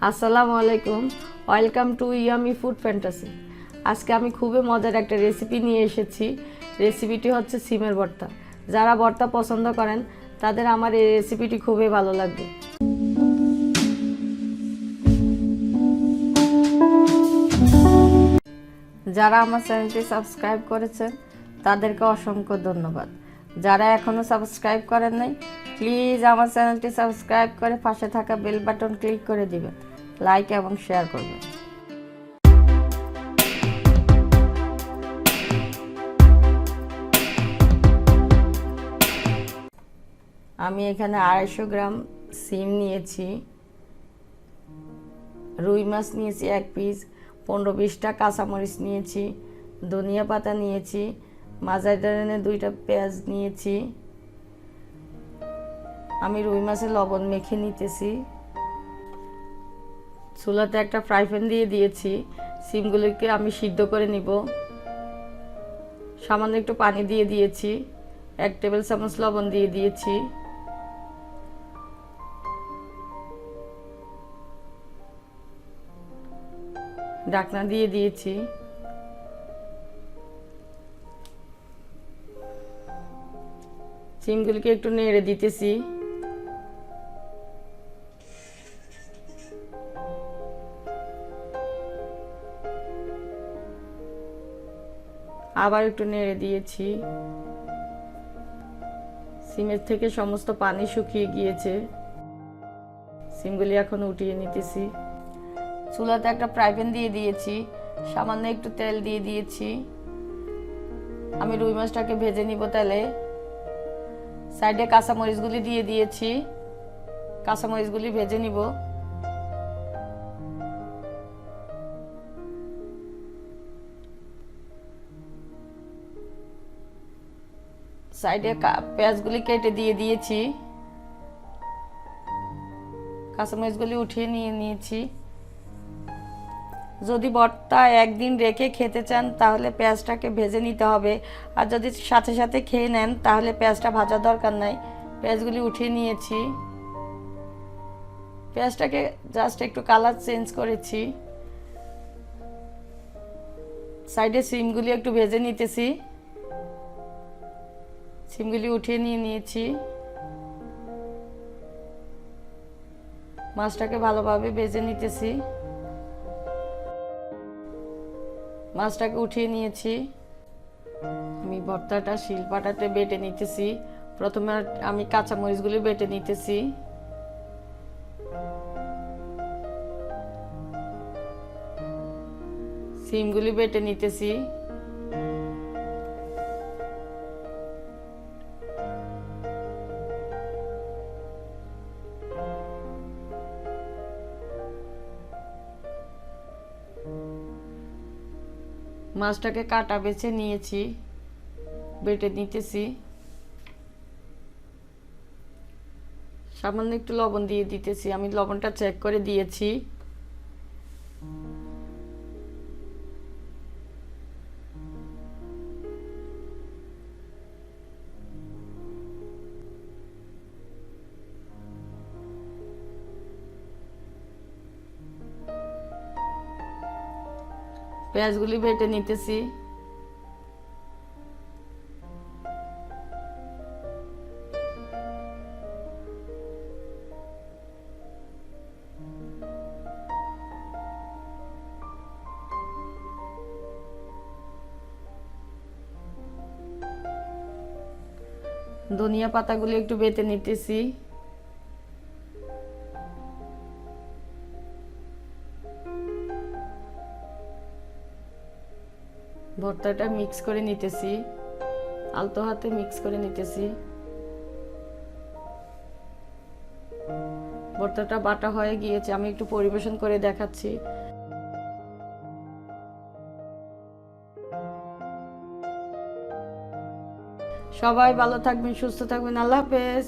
আসসালামু আলাইকুম, welcome to yummy food fantasy. আজকে আমি খুবই মজার একটা রেসিপি নিয়ে এসেছি। রেসিপিটি হচ্ছে সিমের ভর্তা। যারা ভর্তা পছন্দ করেন তাদের আমার এই রেসিপিটি খুবই ভালো লাগবে। যারা আমার চ্যানেলটি সাবস্ক্রাইব করেছেন তাদেরকে অসংখ্য ধন্যবাদ। যারা এখনও সাবস্ক্রাইব করেন নাই, প্লিজ আমার চ্যানেলটি সাবস্ক্রাইব করে পাশে থাকা বেল বাটন ক্লিক করে দিবেন, লাইক এবং শেয়ার করবেন। আমি এখানে 250 গ্রাম সিম নিয়েছি, রুই মাছ নিয়েছি 1 পিস, 15-20টা কাঁচামরিচ নিয়েছি, ধনিয়া পাতা নিয়েছি, মাঝারি ধরনের 2টা পেঁয়াজ নিয়েছি। আমি রুই মাছে লবণ মেখে নিতেছি। চুলাতে একটা ফ্রাই প্যান দিয়ে দিয়েছি। সিমগুলোকে আমি সিদ্ধ করে নিব। সামান্য একটু পানি দিয়ে দিয়েছি, 1 টেবিল চামচ লবণ দিয়ে দিয়েছি। ঢাকনা দিয়ে দিয়েছি। সিমগুলোকে একটু নেড়ে দিতেছি। আবার একটু নেড়ে দিয়েছি। সিমের থেকে সমস্ত পানি শুকিয়ে গিয়েছে। সিমগুলি এখন উঠিয়ে নিতেছি। চুলাতে একটা ফ্রাই প্যান দিয়ে দিয়েছি, সামান্য একটু তেল দিয়ে দিয়েছি। আমি রুই মাছটাকে ভেজে নিব তেলে। সাইডে কাঁচামরিচগুলি দিয়ে দিয়েছি, কাঁচামরিচগুলি ভেজে নিব। সাইডে পেঁয়াজগুলি কেটে দিয়ে দিয়েছি, কাঁচামরিচগুলি উঠিয়ে নিয়েছি। যদি ভর্তা একদিন রেখে খেতে চান তাহলে পেঁয়াজটাকে ভেজে নিতে হবে, আর যদি সাথে সাথে খেয়ে নেন তাহলে পেঁয়াজটা ভাজার দরকার নাই। পেঁয়াজগুলি উঠিয়ে নিয়েছি। পেঁয়াজটাকে জাস্ট একটু কালার চেঞ্জ করেছি। সাইডে সিমগুলি একটু ভেজে নিতেছি। সিমগুলি উঠিয়ে নিয়েছি। মাছটাকে ভালোভাবে ভেজে নিতেছি। মাছটাকে উঠিয়ে নিয়েছি। আমি ভর্তাটা শিলপাটাতে বেটে নিতেছি। প্রথমে আমি কাঁচামরিচগুলি বেটে নিতেছি। সিমগুলি বেটে নিতেছি। মাছটাকে কাটা বেছে নিয়েছি, বেটে নিতেছি। সামান্য একটু লবণ দিয়ে দিতেছি। আমি লবণটা চেক করে দিয়েছি। পেঁয়াজগুলি বেটে নিতেছি। ধনিয়া পাতাগুলি একটু বেটে নিতেছি। ভর্তাটা মিক্স করে নিতেছি, আলতো হাতে মিক্স করে নিতেছি। ভর্তাটা বাটা হয়ে গিয়েছে, আমি একটু পরিবেশন করে দেখাচ্ছি। সবাই ভালো থাকবেন, সুস্থ থাকবেন। আল্লাহ হাফেজ।